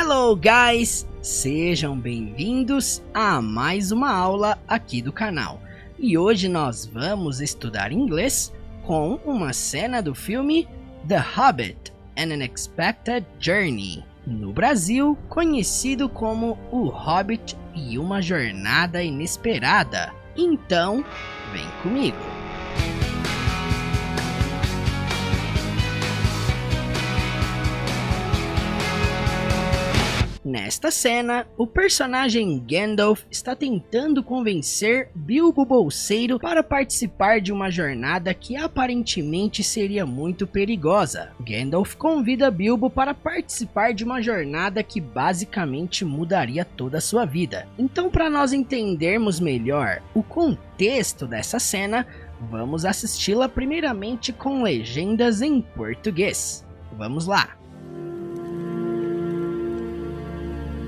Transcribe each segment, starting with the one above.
Hello guys! Sejam bem-vindos a mais uma aula aqui do canal. E hoje nós vamos estudar inglês com uma cena do filme The Hobbit: An Unexpected Journey, no Brasil conhecido como O Hobbit e uma Jornada Inesperada. Então, vem comigo! Nesta cena, o personagem Gandalf está tentando convencer Bilbo Bolseiro para participar de uma jornada que aparentemente seria muito perigosa. Gandalf convida Bilbo para participar de uma jornada que basicamente mudaria toda a sua vida. Então, para nós entendermos melhor o contexto dessa cena, vamos assisti-la primeiramente com legendas em português. Vamos lá!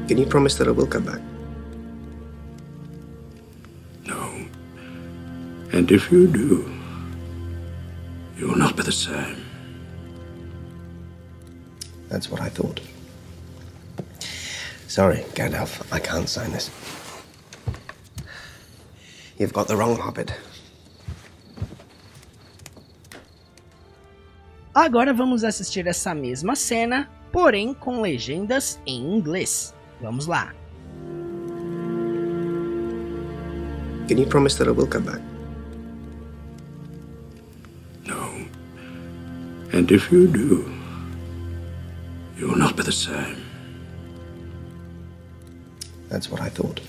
Can you promise that I will come back? No. And if you do, you will not be the same. That's what I thought. Sorry, Gandalf, I can't sign this. You've got the wrong Hobbit. Agora vamos assistir essa mesma cena, porém com legendas em inglês. Vamos lá. Can you promise that I will come back? No. And if you do, you will not be the same. That's what I thought.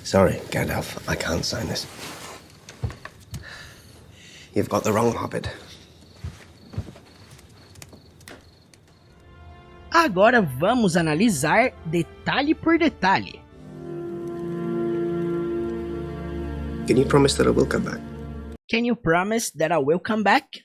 Sorry, Gandalf, I can't sign this. You've got the wrong Hobbit. Agora vamos analisar detalhe por detalhe. Can you promise that I will come back? Can you promise that I will come back?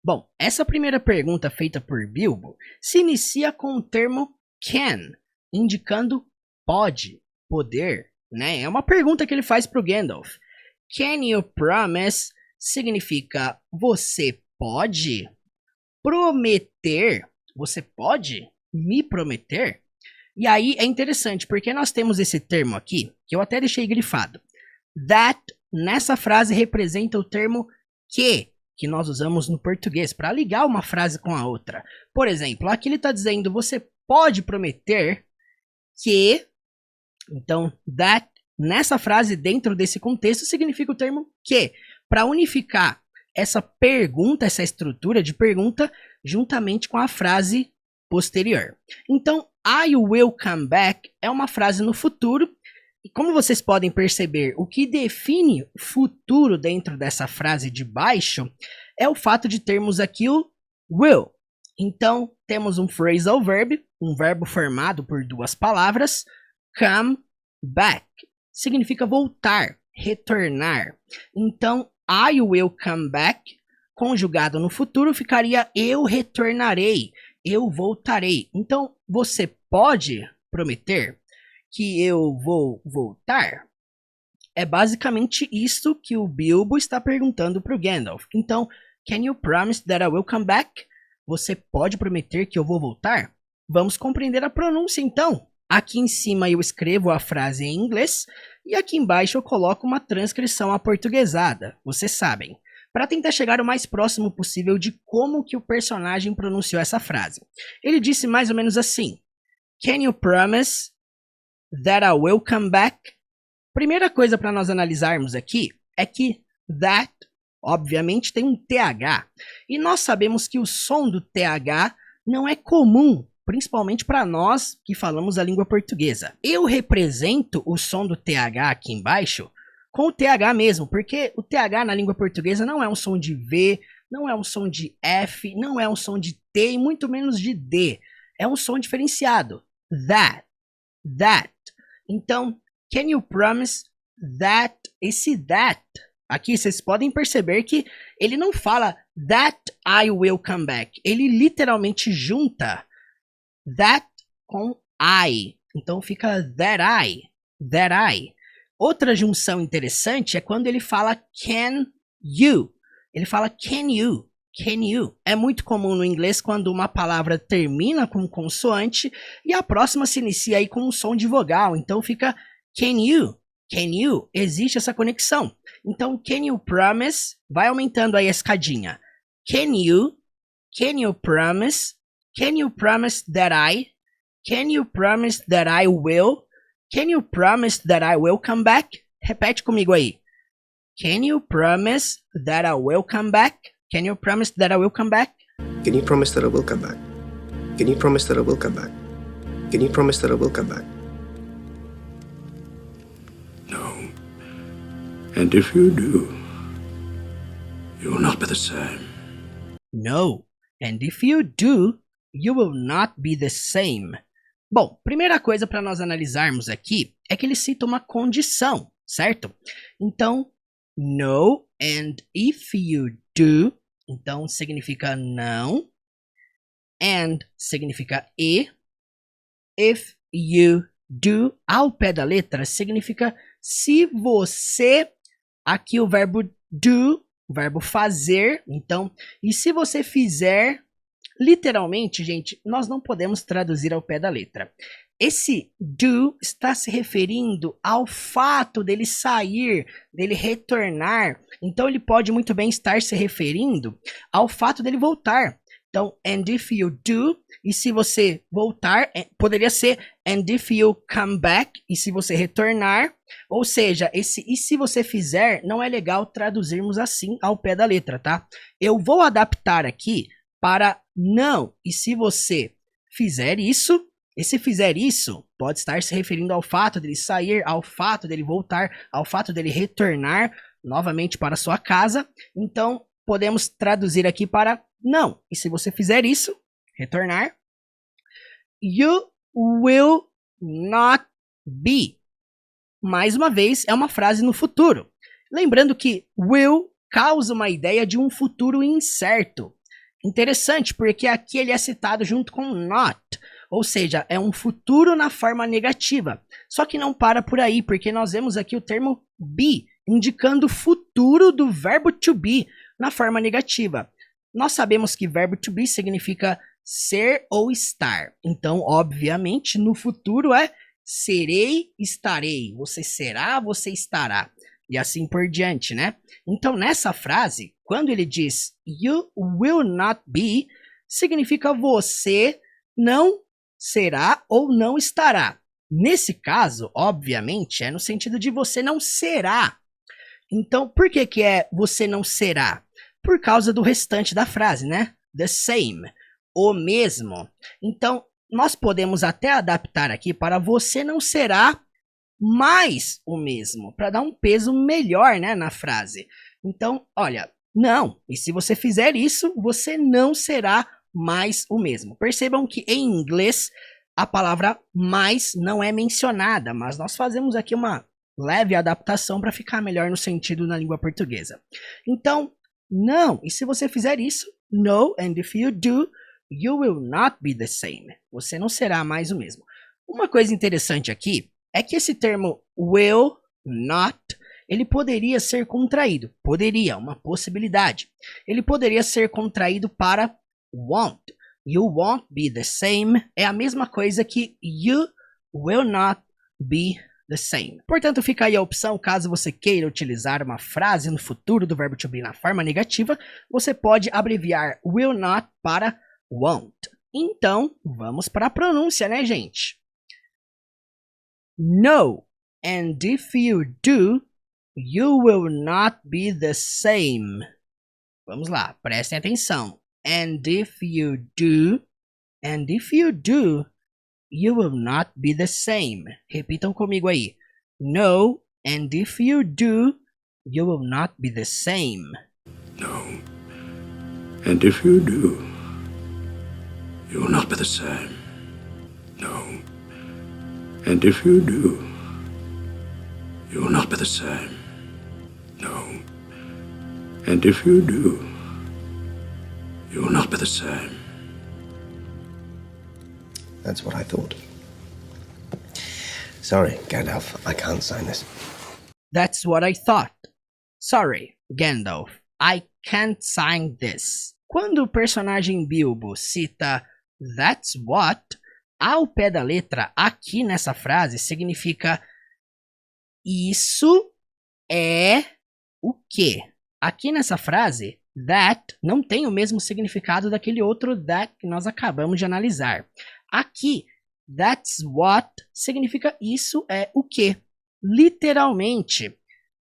Bom, essa primeira pergunta feita por Bilbo se inicia com o termo can, indicando pode, poder, né? É uma pergunta que ele faz para o Gandalf. Can you promise significa você pode prometer, você pode me prometer? E aí é interessante, porque nós temos esse termo aqui, que eu até deixei grifado. That, nessa frase, representa o termo que nós usamos no português, para ligar uma frase com a outra. Por exemplo, aqui ele está dizendo, você pode prometer que... Então, that, nessa frase, dentro desse contexto, significa o termo que. Para unificar essa pergunta, essa estrutura de pergunta, juntamente com a frase posterior. Então, I will come back é uma frase no futuro. E como vocês podem perceber, o que define futuro dentro dessa frase de baixo é o fato de termos aqui o will. Então, temos um phrasal verb, um verbo formado por duas palavras, come back. Significa voltar, retornar. Então, I will come back, conjugado no futuro, ficaria eu retornarei, eu voltarei. Então, você pode prometer que eu vou voltar? É basicamente isso que o Bilbo está perguntando para o Gandalf. Então, can you promise that I will come back? Você pode prometer que eu vou voltar? Vamos compreender a pronúncia então. Aqui em cima eu escrevo a frase em inglês e aqui embaixo eu coloco uma transcrição aportuguesada, vocês sabem, para tentar chegar o mais próximo possível de como que o personagem pronunciou essa frase. Ele disse mais ou menos assim: Can you promise that I will come back? Primeira coisa para nós analisarmos aqui é que that, obviamente, tem um TH. E nós sabemos que o som do TH não é comum, principalmente para nós que falamos a língua portuguesa. Eu represento o som do TH aqui embaixo com o TH mesmo, porque o TH na língua portuguesa não é um som de V, não é um som de F, não é um som de T e muito menos de D. É um som diferenciado. That. Então, can you promise that? Esse that, aqui vocês podem perceber que ele não fala that I will come back. Ele literalmente junta that com I. Então fica that I. Outra junção interessante é quando ele fala can you. Ele fala can you. can you. É muito comum no inglês quando uma palavra termina com consoante e a próxima se inicia aí com um som de vogal. Então fica can you. Can you? Existe essa conexão. Então, can you promise? Vai aumentando aí a escadinha. Can you promise? Can you promise that Can you promise that I will? Can you promise that I will come back? Repete comigo aí. Can you promise that I will come back? Can you promise that I will come back? Can you promise that I will come back? Can you promise that I will come back? Can you promise that I will come back? No. And if you do, you will not be the same. No. And if you do, you will not be the same. Bom, primeira coisa para nós analisarmos aqui é que ele cita uma condição, certo? Então, no and if you do, então significa não. And significa e. If you do, ao pé da letra, significa se você, aqui o verbo do, o verbo fazer, então, e se você fizer, literalmente, gente, nós não podemos traduzir ao pé da letra. Esse do está se referindo ao fato dele sair, dele retornar. Então, ele pode muito bem estar se referindo ao fato dele voltar. Então, and if you do, e se você voltar, poderia ser and if you come back, e se você retornar. Ou seja, esse e se você fizer, não é legal traduzirmos assim ao pé da letra, tá? Eu vou adaptar aqui para não, e se você fizer isso, e se fizer isso, pode estar se referindo ao fato dele sair, ao fato dele voltar, ao fato dele retornar novamente para sua casa. Então, podemos traduzir aqui para não. E se você fizer isso, retornar, you will not be. Mais uma vez, é uma frase no futuro. Lembrando que will causa uma ideia de um futuro incerto. Interessante, porque aqui ele é citado junto com not, ou seja, é um futuro na forma negativa. Só que não para por aí, porque nós vemos aqui o termo be, indicando o futuro do verbo to be na forma negativa. Nós sabemos que verbo to be significa ser ou estar. Então, obviamente, no futuro é serei, estarei. Você será, você estará. E assim por diante, né? Então, nessa frase, quando ele diz you will not be, significa você não será ou não estará. Nesse caso, obviamente, é no sentido de você não será. Então, por que que é você não será? Por causa do restante da frase, né? The same, o mesmo. Então, nós podemos até adaptar aqui para você não será mais o mesmo, para dar um peso melhor, né, na frase. Então, olha, não. E se você fizer isso, você não será mais o mesmo. Percebam que em inglês a palavra mais não é mencionada, mas nós fazemos aqui uma leve adaptação para ficar melhor no sentido na língua portuguesa. Então, não. E se você fizer isso, no, and if you do, you will not be the same. Você não será mais o mesmo. Uma coisa interessante aqui é que esse termo will not, ele poderia ser contraído. Poderia, uma possibilidade. Ele poderia ser contraído para won't. You won't be the same é a mesma coisa que you will not be the same. Portanto, fica aí a opção, caso você queira utilizar uma frase no futuro do verbo to be na forma negativa, você pode abreviar will not para won't. Então, vamos para a pronúncia, né, gente? No, and if you do, you will not be the same. Vamos lá, prestem atenção. And if you do, you will not be the same. Repitam comigo aí. No, and if you do, you will not be the same. No. And if you do, you will not be the same. No. And if you do, you will not be the same. No. And if you do, you will not be the same. That's what I thought. Sorry, Gandalf, I can't sign this. That's what I thought. Sorry, Gandalf, I can't sign this. quando o personagem Bilbo cita that's what, ao pé da letra, aqui nessa frase, significa isso é o quê? Aqui nessa frase, that não tem o mesmo significado daquele outro that que nós acabamos de analisar. Aqui, that's what significa isso é o quê? Literalmente,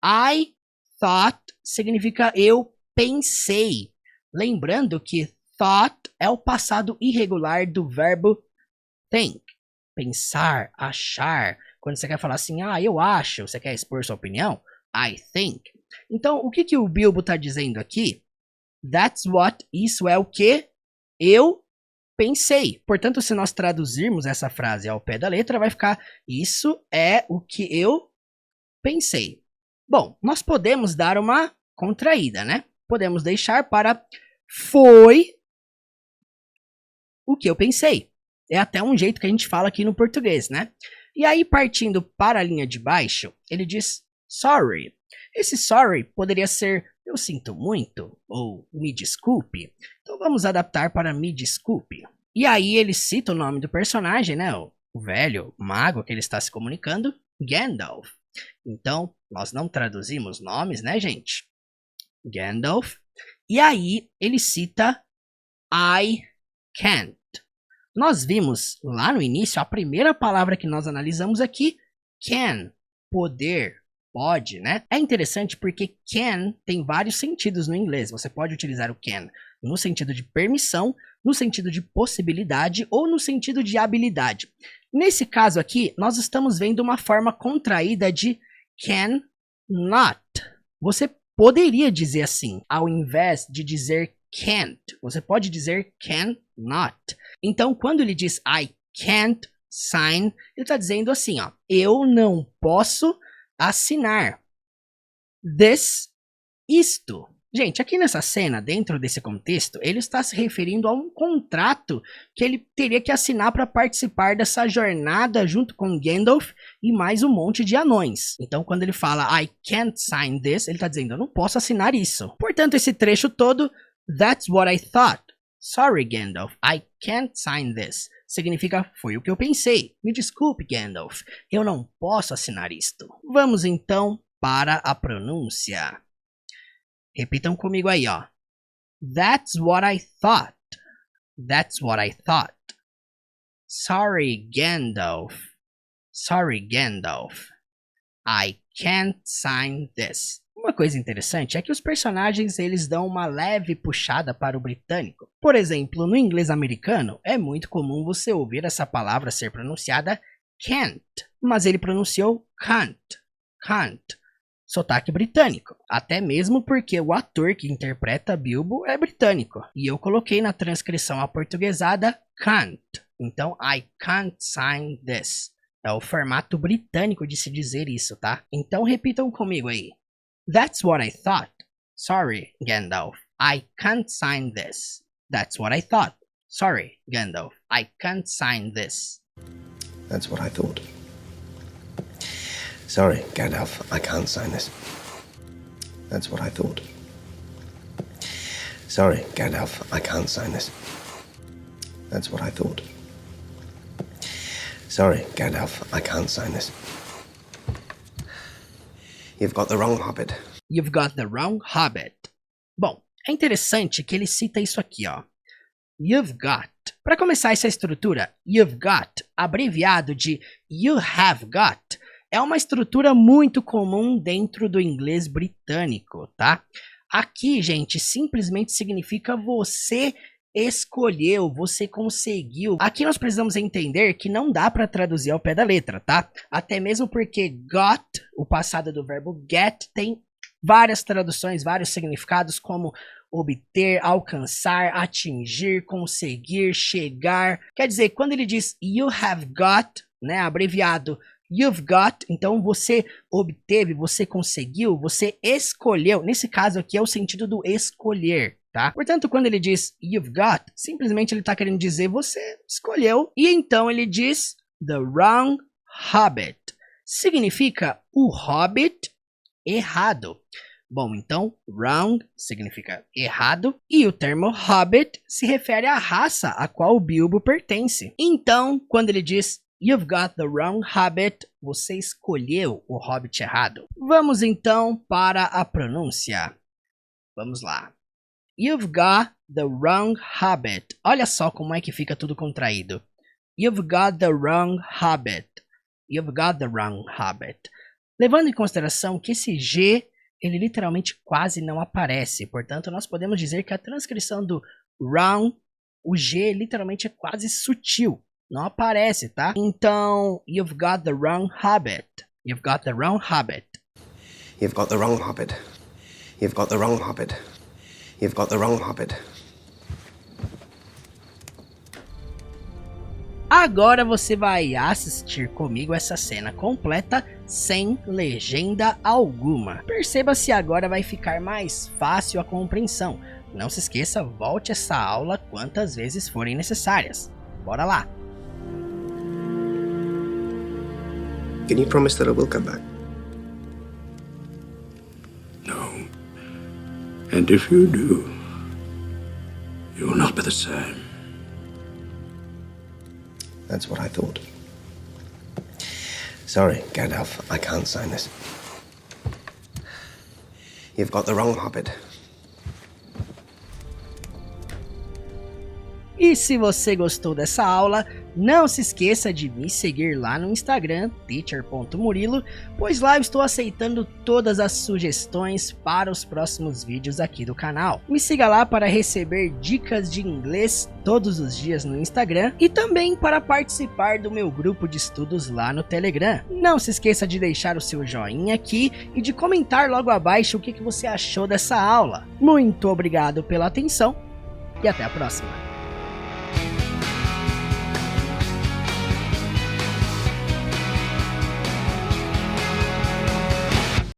I thought significa eu pensei. Lembrando que thought é o passado irregular do verbo think. Pensar, achar. Quando você quer falar assim, eu acho, você quer expor sua opinião? I think. Então, o que o Bilbo está dizendo aqui? That's what, isso é o que eu pensei. Portanto, se nós traduzirmos essa frase ao pé da letra, vai ficar isso é o que eu pensei. Bom, nós podemos dar uma contraída, né? Podemos deixar para foi o que eu pensei. É até um jeito que a gente fala aqui no português, né? E aí, partindo para a linha de baixo, ele diz sorry. Esse sorry poderia ser eu sinto muito ou me desculpe. Então vamos adaptar para me desculpe. E aí ele cita o nome do personagem, né? O velho mago que ele está se comunicando, Gandalf. Então, nós não traduzimos nomes, né, gente? Gandalf. E aí ele cita I can't. Nós vimos lá no início, a primeira palavra que nós analisamos aqui, can, poder, pode, né? É interessante porque can tem vários sentidos no inglês. Você pode utilizar o can no sentido de permissão, no sentido de possibilidade ou no sentido de habilidade. Nesse caso aqui, nós estamos vendo uma forma contraída de can not. Você poderia dizer assim, ao invés de dizer can't. Você pode dizer can not. Então, quando ele diz I can't sign, ele está dizendo assim, ó, eu não posso assinar isto. Gente, aqui nessa cena, dentro desse contexto, ele está se referindo a um contrato que ele teria que assinar para participar dessa jornada junto com Gandalf e mais um monte de anões. Então, quando ele fala I can't sign this, ele está dizendo eu não posso assinar isso. Portanto, esse trecho todo, that's what I thought. Sorry, Gandalf, I can't sign this. Significa, foi o que eu pensei. Me desculpe, Gandalf, eu não posso assinar isto. Vamos então para a pronúncia. Repitam comigo aí, ó. That's what I thought. That's what I thought. Sorry, Gandalf. Sorry, Gandalf. I can't sign this. Uma coisa interessante é que os personagens eles dão uma leve puxada para o britânico. Por exemplo, no inglês americano, é muito comum você ouvir essa palavra ser pronunciada can't, mas ele pronunciou can't, can't. Sotaque britânico. Até mesmo porque o ator que interpreta Bilbo é britânico. E eu coloquei na transcrição aportuguesada can't. Então, I can't sign this. É o formato britânico de se dizer isso, tá? Então, repitam comigo aí. That's what I thought. Sorry, Gandalf. I can't sign this. That's what I thought. Sorry, Gandalf. I can't sign this. That's what I thought. Sorry, Gandalf. I can't sign this. That's what I thought. Sorry, Gandalf. I can't sign this. That's what I thought. Sorry, Gandalf. I can't sign this. You've got the wrong hobbit. You've got the wrong hobbit. Bom, é interessante que ele cita isso aqui, ó. You've got. Para começar essa estrutura, you've got, abreviado de you have got, é uma estrutura muito comum dentro do inglês britânico, tá? Aqui, gente, simplesmente significa você escolheu, você conseguiu. Aqui nós precisamos entender que não dá para traduzir ao pé da letra, tá? Até mesmo porque got, o passado do verbo get, tem várias traduções, vários significados como obter, alcançar, atingir, conseguir, chegar. Quer dizer, quando ele diz you have got, né, abreviado you've got, então você obteve, você conseguiu, você escolheu. Nesse caso aqui é o sentido do escolher. Tá? Portanto, quando ele diz you've got, simplesmente ele está querendo dizer você escolheu. E então ele diz the wrong hobbit. Significa o hobbit errado. Bom, então, wrong significa errado e o termo hobbit se refere à raça a qual o Bilbo pertence. Então, quando ele diz You've got the wrong hobbit, você escolheu o hobbit errado. Vamos então para a pronúncia. Vamos lá. You've got the wrong hobbit. Olha só como é que fica tudo contraído. You've got the wrong hobbit. You've got the wrong hobbit. Levando em consideração que esse G, ele literalmente quase não aparece. Portanto, nós podemos dizer que a transcrição do wrong, o G literalmente é quase sutil. Não aparece, tá? Então, you've got the wrong hobbit. You've got the wrong hobbit. You've got the wrong hobbit. You've got the wrong hobbit. You've got the wrong hobbit. Agora você vai assistir comigo essa cena completa sem legenda alguma. Perceba se agora vai ficar mais fácil a compreensão. Não se esqueça, volte essa aula quantas vezes forem necessárias. Bora lá! Can you promise that I will come back? No. And if you do, you will not be the same. That's what I thought. Sorry, Gandalf, I can't sign this. You've got the wrong hobbit. E se você gostou dessa aula, não se esqueça de me seguir lá no Instagram, teacher.murilo, pois lá eu estou aceitando todas as sugestões para os próximos vídeos aqui do canal. Me siga lá para receber dicas de inglês todos os dias no Instagram e também para participar do meu grupo de estudos lá no Telegram. Não se esqueça de deixar o seu joinha aqui e de comentar logo abaixo o que você achou dessa aula. Muito obrigado pela atenção e até a próxima.